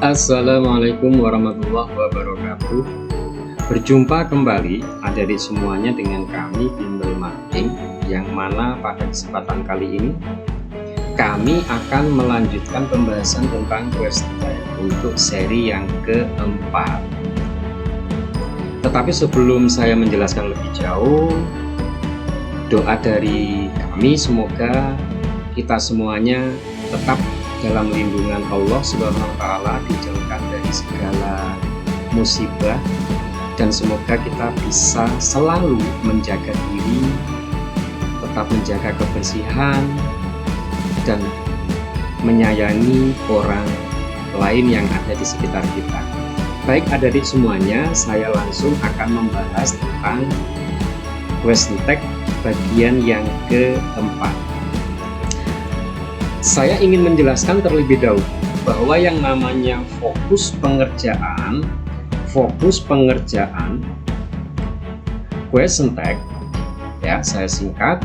Assalamualaikum warahmatullahi wabarakatuh. Berjumpa kembali adik-adik semuanya dengan kami Bimbel Marketing, yang mana pada kesempatan kali ini kami akan melanjutkan pembahasan tentang quest untuk seri yang keempat. Tetapi sebelum saya menjelaskan lebih jauh, doa dari kami semoga kita semuanya tetap dalam lindungan Allah Subhanahu wa Ta'ala, dijauhkan dari segala musibah, dan semoga kita bisa selalu menjaga diri, tetap menjaga kebersihan, dan menyayangi orang lain yang ada di sekitar kita. Baik adik-adik semuanya, saya langsung akan membahas tentang question tag bagian yang keempat. Saya ingin menjelaskan terlebih dahulu bahwa yang namanya fokus pengerjaan question tag, ya saya singkat,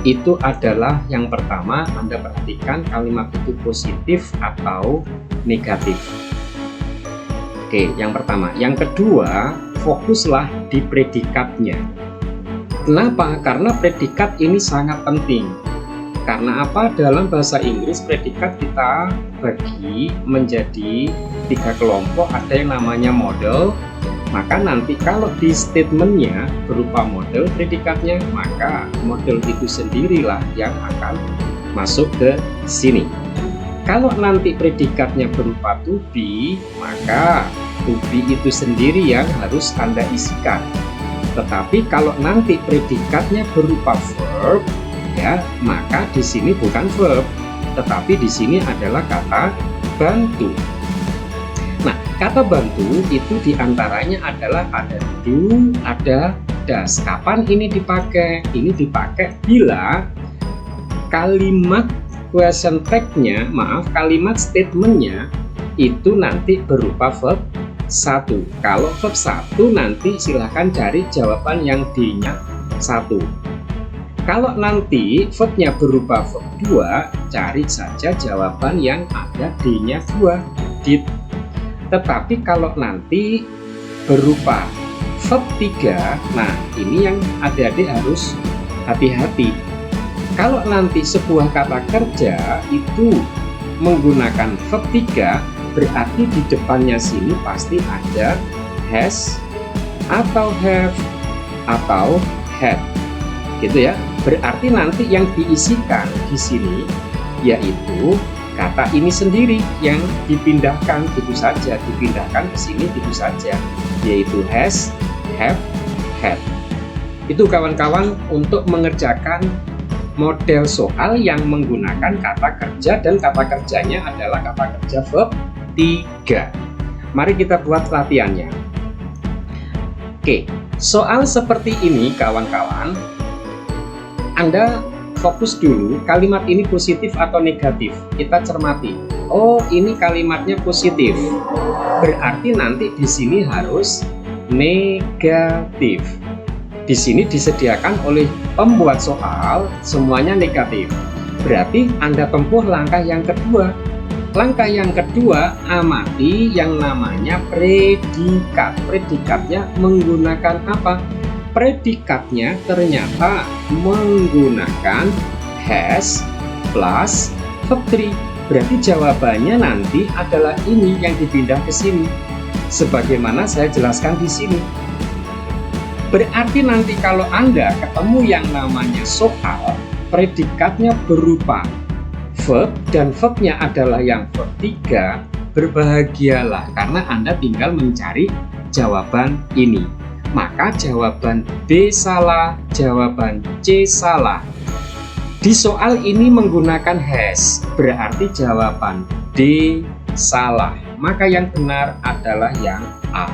itu adalah yang pertama, Anda perhatikan kalimat itu positif atau negatif. Oke, yang pertama. Yang kedua, fokuslah di predikatnya. Kenapa? Karena predikat ini sangat penting. Karena apa? Dalam bahasa Inggris predikat kita bagi menjadi 3 kelompok. Ada yang namanya model. Maka nanti kalau di statementnya berupa model predikatnya, maka model itu sendirilah yang akan masuk ke sini. Kalau nanti predikatnya berupa to be, maka to be itu sendiri yang harus Anda isikan. Tetapi kalau nanti predikatnya berupa verb, ya, maka di sini bukan verb, tetapi di sini adalah kata bantu. Nah, kata bantu itu diantaranya adalah ada do, ada does. Kapan ini dipakai? Ini dipakai bila kalimat question tag-nya, kalimat statement-nya itu nanti berupa verb 1. Kalau verb 1 nanti silahkan cari jawaban yang D-nya 1. Kalau nanti verbnya berupa verb 2, cari saja jawaban yang ada D-nya 2, did. Tetapi kalau nanti berupa verb 3, nah ini yang adik-adik harus hati-hati. Kalau nanti sebuah kata kerja itu menggunakan verb 3, berarti di depannya sini pasti ada has, atau have, atau had. Gitu ya. Berarti nanti yang diisikan di sini yaitu kata ini sendiri yang dipindahkan gitu saja, dipindahkan ke sini gitu saja, yaitu has, have, had. Itu kawan-kawan untuk mengerjakan model soal yang menggunakan kata kerja, dan kata kerjanya adalah kata kerja verb 3. Mari kita buat latihannya. Oke, soal seperti ini kawan-kawan, Anda fokus dulu kalimat ini positif atau negatif. Kita cermati. Oh, ini kalimatnya positif. Berarti nanti di sini harus negatif. Di sini disediakan oleh pembuat soal semuanya negatif. Berarti Anda tempuh langkah yang kedua. Langkah yang kedua, amati yang namanya predikat. Predikatnya menggunakan apa? Predikatnya ternyata menggunakan has plus verb 3. Berarti jawabannya nanti adalah ini yang dipindah ke sini, sebagaimana saya jelaskan di sini. Berarti nanti kalau Anda ketemu yang namanya soal, predikatnya berupa verb dan verbnya adalah yang verb 3, berbahagialah karena Anda tinggal mencari jawaban ini. Maka jawaban B salah, jawaban C salah. Di soal ini menggunakan has, berarti jawaban D salah. Maka yang benar adalah yang A.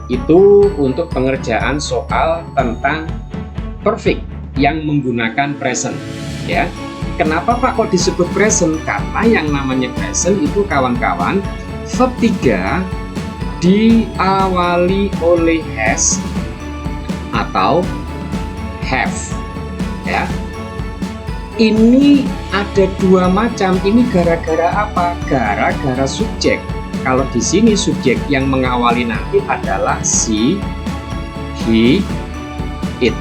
Itu untuk pengerjaan soal tentang perfect yang menggunakan present, ya. Kenapa Pak kok disebut present? Karena yang namanya present itu kawan-kawan verb 3 diawali oleh has atau have, ya. Ini ada dua macam. Ini gara-gara apa? Gara-gara subjek. kalau di sini subjek yang mengawali nanti adalah she, he, it.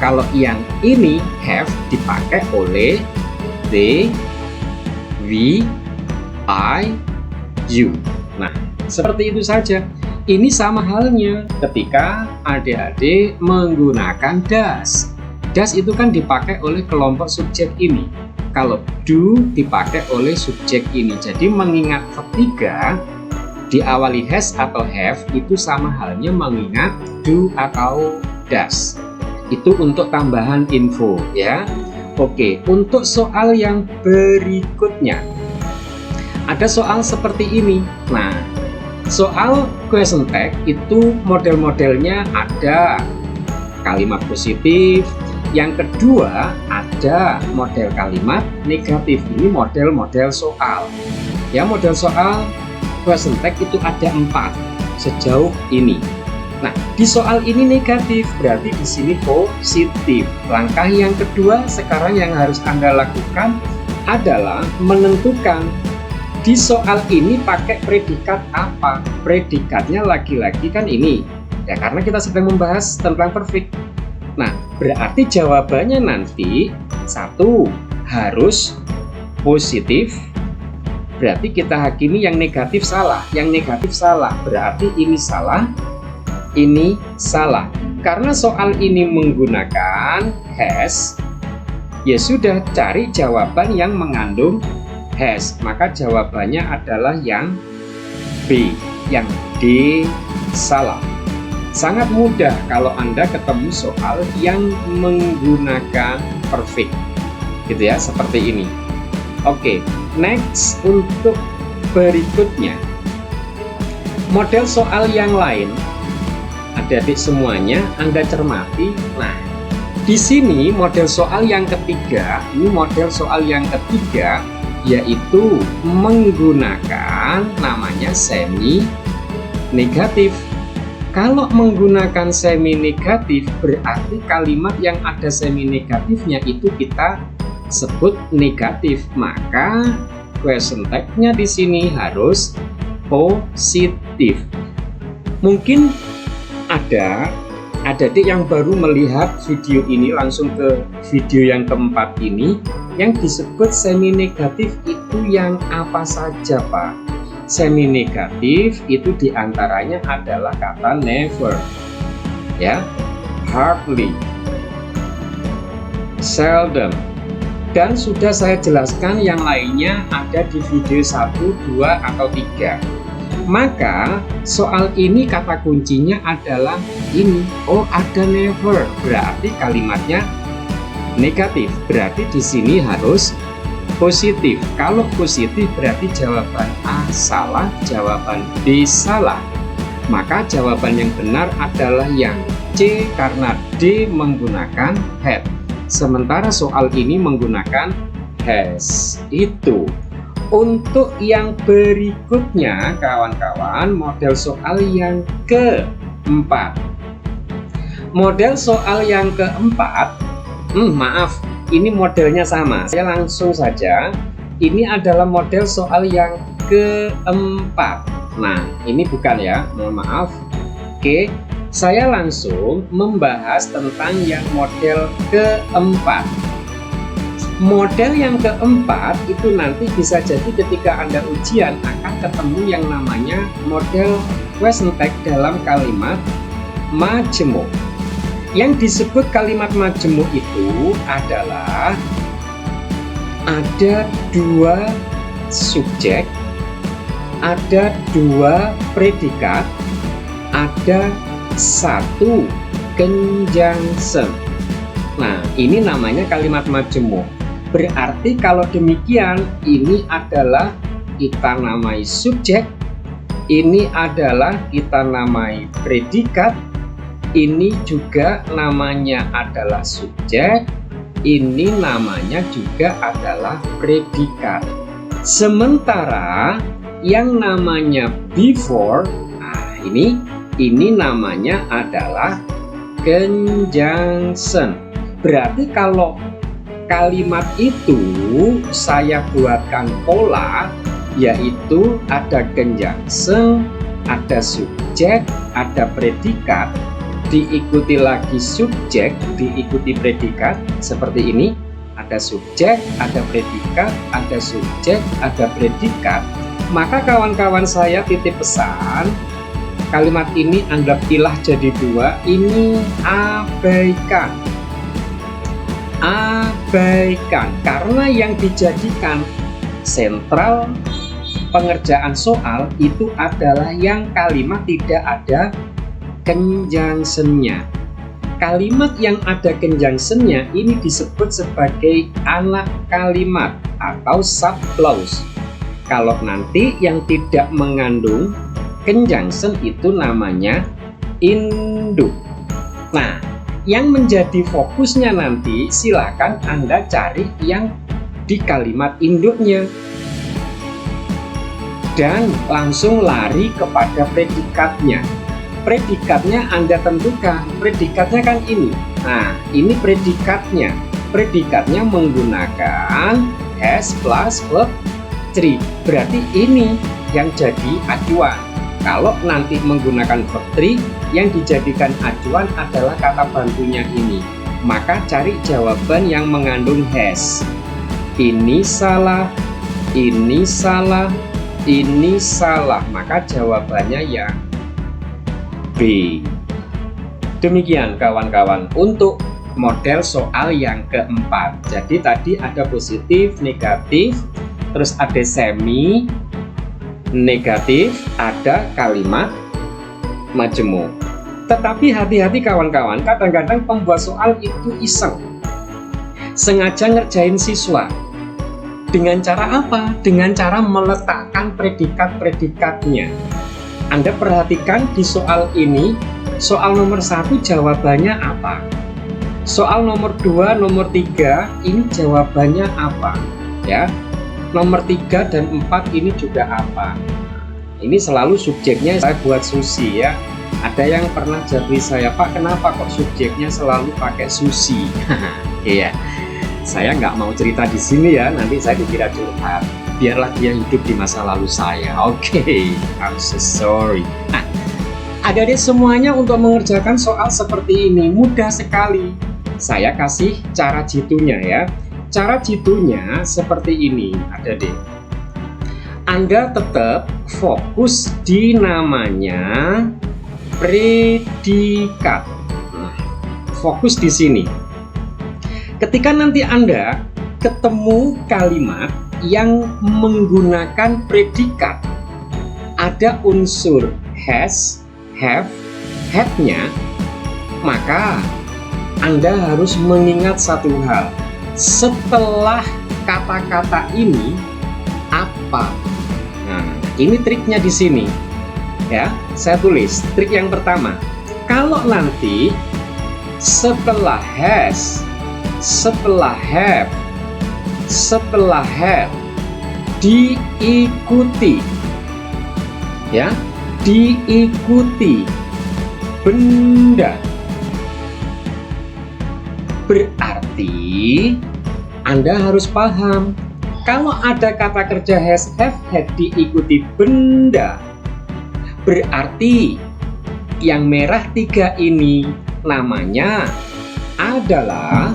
Kalau yang ini have dipakai oleh they, we, I, you. Nah, seperti itu saja. Ini sama halnya ketika adik-adik menggunakan does. Does itu kan dipakai oleh kelompok subjek ini. Kalau do dipakai oleh subjek ini. Jadi mengingat ketiga diawali has atau have itu sama halnya mengingat do atau does. Itu untuk tambahan info ya. Oke, untuk soal yang berikutnya ada soal seperti ini. Nah, soal question tag itu model-modelnya ada kalimat positif. Yang kedua ada model kalimat negatif. Ini model-model soal. Ya, model soal question tag itu ada 4 sejauh ini. Nah, di soal ini negatif, berarti di sini positif. Langkah yang kedua sekarang yang harus Anda lakukan adalah menentukan di soal ini pakai predikat apa. Predikatnya lagi-lagi kan ini. Ya, karena kita sedang membahas tentang perfect. Nah, berarti jawabannya nanti 1 harus positif. Berarti kita hakimi yang negatif salah. Yang negatif salah, berarti ini salah. Ini salah. Karena soal ini menggunakan has, ya sudah cari jawaban yang mengandung has. Maka jawabannya adalah yang B, yang D salah. Sangat mudah kalau Anda ketemu soal yang menggunakan perfect. Gitu ya, seperti ini. Oke, next untuk berikutnya. Model soal yang lain. Adik-adik semuanya Anda cermati. Nah, di sini model soal yang ketiga, ini model soal yang ketiga yaitu menggunakan namanya semi negatif. Kalau menggunakan semi negatif berarti kalimat yang ada semi negatifnya itu kita sebut negatif. Maka question tag-nya di sini harus positif. Mungkin ada adik yang baru melihat video ini langsung ke video yang keempat ini, yang disebut semi negatif itu yang apa saja, Pak? Semi negatif itu diantaranya adalah kata never, ya, hardly, seldom, dan sudah saya jelaskan yang lainnya ada di video 1, 2, atau 3. Maka soal ini kata kuncinya adalah ini. Oh, ada never, berarti kalimatnya negatif. Berarti di sini harus positif. Kalau positif berarti jawaban A salah, jawaban B salah. Maka jawaban yang benar adalah yang C karena D menggunakan had. Sementara soal ini menggunakan has. Itu. Untuk yang berikutnya kawan-kawan, model soal yang keempat. Model soal yang keempat, maaf, ini modelnya sama. Saya langsung saja. Ini adalah model soal yang keempat. Nah, ini bukan ya, mohon maaf. Oke, saya langsung membahas tentang yang model keempat. Model yang keempat itu nanti bisa jadi ketika Anda ujian akan ketemu yang namanya model question tag dalam kalimat majemuk. Yang disebut kalimat majemuk itu adalah ada 2 subjek, ada 2 predikat, ada 1 conjunction. Nah, ini namanya kalimat majemuk. Berarti kalau demikian ini adalah kita namai subjek, ini adalah kita namai predikat, ini juga namanya adalah subjek, ini namanya juga adalah predikat. Sementara yang namanya before, nah ini namanya adalah conjunction. Berarti kalau kalimat itu saya buatkan pola, yaitu ada conjunction, ada subjek, ada predikat, diikuti lagi subjek, diikuti predikat, seperti ini. Ada subjek, ada predikat, ada subjek, ada predikat. Maka kawan-kawan saya titip pesan, kalimat ini Anda pilah jadi dua, ini abaikan. Abaikan, karena yang dijadikan sentral pengerjaan soal itu adalah yang kalimat tidak ada conjunction-nya. Kalimat yang ada conjunction-nya ini disebut sebagai anak kalimat atau subclause. Kalau nanti yang tidak mengandung conjunction itu namanya induk. Nah, yang menjadi fokusnya nanti silakan Anda cari yang di kalimat induknya. Dan langsung lari kepada predikatnya. Predikatnya Anda tentukan, predikatnya kan ini. Nah, ini predikatnya. Predikatnya menggunakan has plus verb 3. Berarti ini yang jadi acuan. Kalau nanti menggunakan verb 3, yang dijadikan acuan adalah kata bantunya ini. Maka cari jawaban yang mengandung has. Ini salah, ini salah, ini salah. Maka jawabannya yang B. Demikian kawan-kawan untuk model soal yang keempat. Jadi tadi ada positif, negatif, terus ada semi negatif, ada kalimat majemuk. Tetapi hati-hati kawan-kawan, kadang-kadang pembuat soal itu iseng, sengaja ngerjain siswa. Dengan cara apa? Dengan cara meletakkan predikat-predikatnya. Anda perhatikan di soal ini, soal nomor 1 jawabannya apa? Soal nomor 2, nomor 3 ini jawabannya apa? Ya, nomor 3 dan 4 ini juga apa? Ini selalu subjeknya saya buat Susi ya. Ada yang pernah jadi saya, Pak, kenapa kok subjeknya selalu pakai Susi? Iya, saya nggak mau cerita di sini ya, nanti saya dikira curhat. Biarlah dia hidup di masa lalu saya. Oke, I'm so sorry. Nah, adik-adik semuanya untuk mengerjakan soal seperti ini mudah sekali. Saya kasih cara jitunya ya. Cara jitunya seperti ini, adik-adik. Anda tetap fokus di namanya predikat. Nah, fokus di sini. Ketika nanti Anda ketemu kalimat yang menggunakan predikat, ada unsur has, have, had-nya, maka Anda harus mengingat satu hal. Setelah kata-kata ini apa? Nah, ini triknya di sini. Ya, saya tulis trik yang pertama. Kalau nanti setelah has, setelah have, setelah had diikuti, ya, diikuti benda, berarti Anda harus paham kalau ada kata kerja has, have, had diikuti benda, berarti yang merah 3 ini namanya adalah,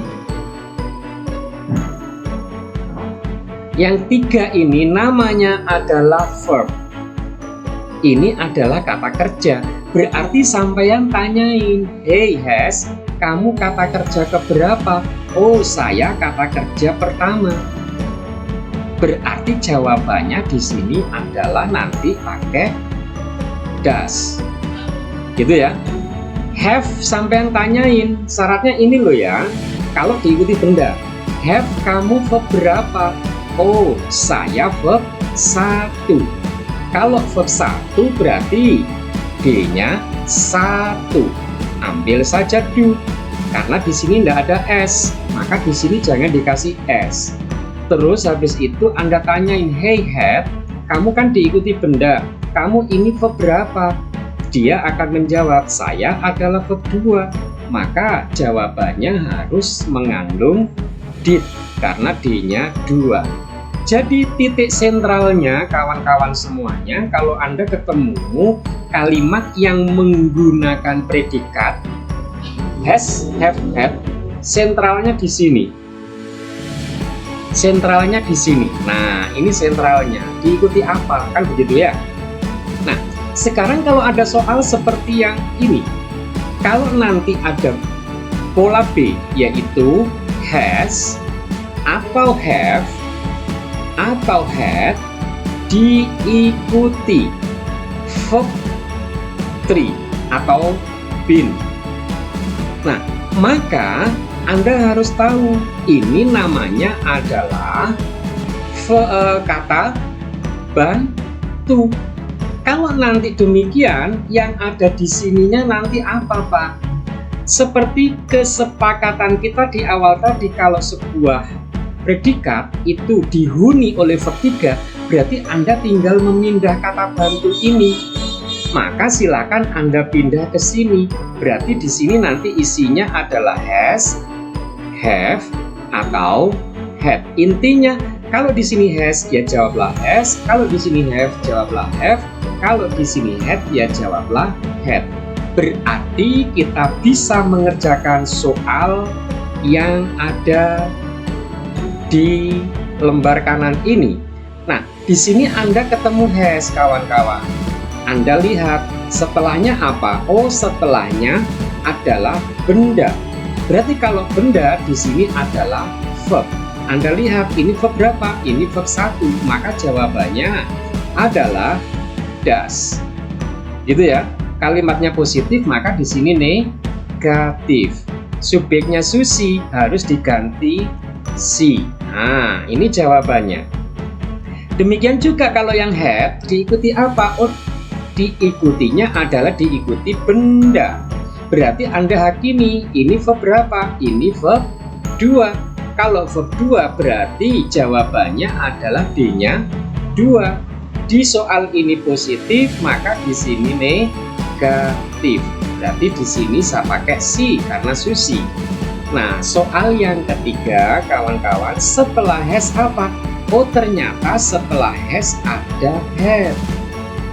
yang 3 ini namanya adalah verb. Ini adalah kata kerja. Berarti sampean tanyain, hey has, kamu kata kerja keberapa? Oh, saya kata kerja pertama. Berarti jawabannya di sini adalah nanti pakai does. Gitu ya. Have sampean tanyain, syaratnya ini loh ya. Kalau diikuti benda, have kamu verb berapa? Oh, saya verb 1. Kalau verb 1 berarti D-nya 1. Ambil saja do. Karena di sini tidak ada S, maka di sini jangan dikasih S. Terus habis itu Anda tanyain, hey had, kamu kan diikuti benda, kamu ini verb berapa? Dia akan menjawab, saya adalah verb 2. Maka jawabannya harus mengandung did, karena D-nya 2. Jadi titik sentralnya kawan-kawan semuanya, kalau Anda ketemu kalimat yang menggunakan predikat has, have, had, sentralnya di sini. Sentralnya di sini. Nah, ini sentralnya. Diikuti apa? Kan begitu ya. Nah, sekarang kalau ada soal seperti yang ini, kalau nanti ada pola B, yaitu has atau have atau had diikuti verb 3 atau been. Nah, maka Anda harus tahu ini namanya adalah kata bantu. Kalau nanti demikian, yang ada di sininya nanti apa, Pak? Seperti kesepakatan kita di awal tadi, kalau sebuah predikat itu dihuni oleh verb 3, berarti Anda tinggal memindah kata bantu ini. Maka silakan Anda pindah ke sini. Berarti di sini nanti isinya adalah has, have, atau had. Intinya kalau di sini has, ya jawablah has. Kalau di sini have, jawablah have. Kalau di sini had, ya jawablah had. Berarti kita bisa mengerjakan soal yang ada di lembar kanan ini. Nah, di sini Anda ketemu has, kawan-kawan. Anda lihat setelahnya apa? Oh, setelahnya adalah benda. Berarti kalau benda di sini adalah verb. Anda lihat ini verb berapa? Ini verb 1. Maka jawabannya adalah does. Gitu ya. Kalimatnya positif, maka di sini negatif. Subjeknya Susi harus diganti si. Nah, ini jawabannya. Demikian juga kalau yang had diikuti apa? Oh, diikutinya adalah diikuti benda. Berarti Anda hakimi, ini verb berapa? Ini verb 2. Kalau verb 2 berarti jawabannya adalah D-nya 2. Di soal ini positif, maka di sini negatif. Berarti di sini saya pakai si karena Susi. Nah, soal yang ketiga, kawan-kawan, setelah has apa? Oh, ternyata setelah has ada had.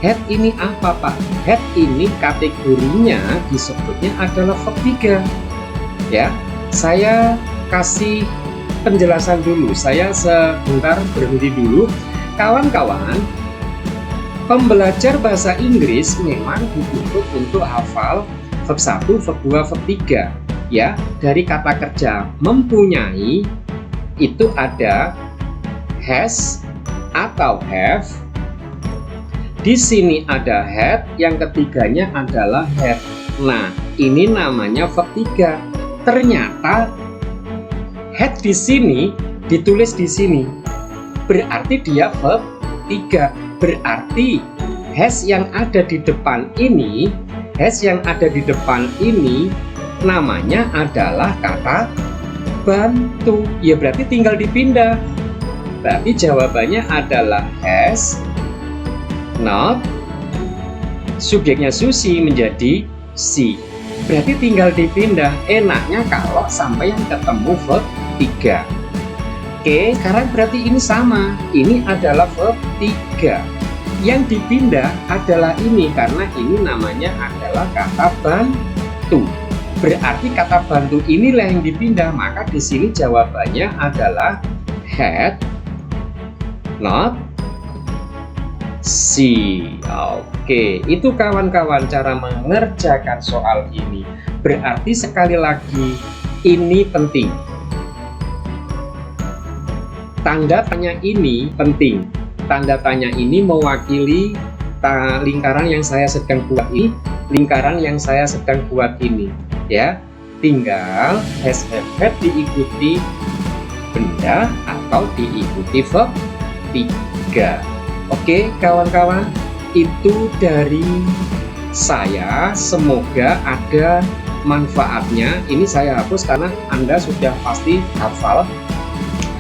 Had ini apa, Pak? Had ini kategorinya disebutnya adalah verb 3. Ya, saya kasih penjelasan dulu. Saya sebentar berhenti dulu. Kawan-kawan, pembelajar bahasa Inggris memang dituntut untuk hafal verb 1, verb 2, verb 3. Ya, dari kata kerja mempunyai itu ada has atau have. Di sini ada had, yang ketiganya adalah had. Nah, ini namanya verb 3. Ternyata had di sini ditulis di sini. Berarti dia verb 3. Berarti has yang ada di depan ini, namanya adalah kata bantu. Ya berarti tinggal dipindah. Berarti jawabannya adalah has not. Subjeknya Susi menjadi si. Berarti tinggal dipindah. Enaknya kalau sampai yang ketemu verb 3. Oke, sekarang berarti ini sama. Ini adalah verb 3. Yang dipindah adalah ini, karena ini namanya adalah kata bantu. Berarti kata bantu inilah yang dipindah, maka di sini jawabannya adalah had not see. Oke, itu kawan-kawan cara mengerjakan soal ini. Berarti sekali lagi ini penting. Tanda tanya ini penting. Tanda tanya ini mewakili lingkaran yang saya sedang buat ini, lingkaran yang saya sedang buat ini. Ya, tinggal has, have, had diikuti benda atau diikuti verb 3. Oke, kawan-kawan, itu dari saya. Semoga ada manfaatnya. Ini saya hapus karena Anda sudah pasti hafal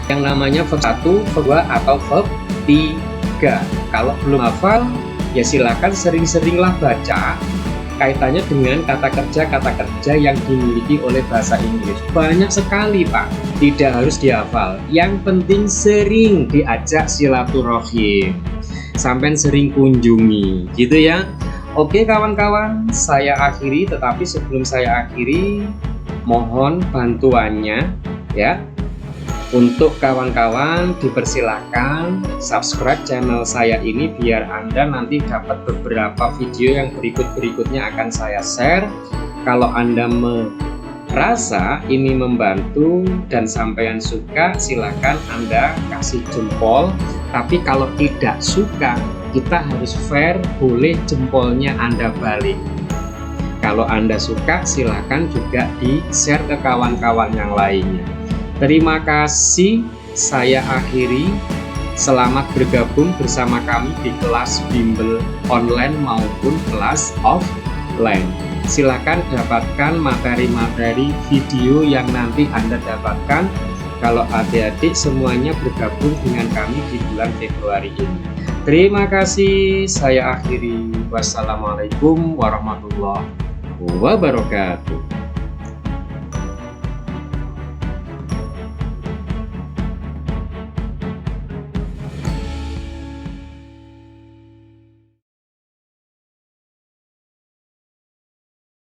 yang namanya verb 1, verb 2, atau verb 3. Kalau belum hafal, ya silakan sering-seringlah baca. kaitannya dengan kata kerja yang dimiliki oleh bahasa Inggris. Banyak sekali Pak, tidak harus dihafal. Yang penting sering diajak silaturahim, sampai sering kunjungi, gitu ya. Oke kawan-kawan, saya akhiri, tetapi sebelum saya akhiri, mohon bantuannya ya. Untuk kawan-kawan dipersilahkan subscribe channel saya ini biar Anda nanti dapat beberapa video yang berikutnya akan saya share. Kalau Anda merasa ini membantu dan sampean suka, silakan Anda kasih jempol. Tapi kalau tidak suka, kita harus fair, boleh jempolnya Anda balik. Kalau Anda suka, silakan juga di-share ke kawan-kawan yang lainnya. Terima kasih, saya akhiri. Selamat bergabung bersama kami di kelas bimbel online maupun kelas offline. Silakan dapatkan materi-materi video yang nanti Anda dapatkan kalau adik-adik semuanya bergabung dengan kami di bulan Februari ini. Terima kasih, saya akhiri. Wassalamualaikum warahmatullahi wabarakatuh.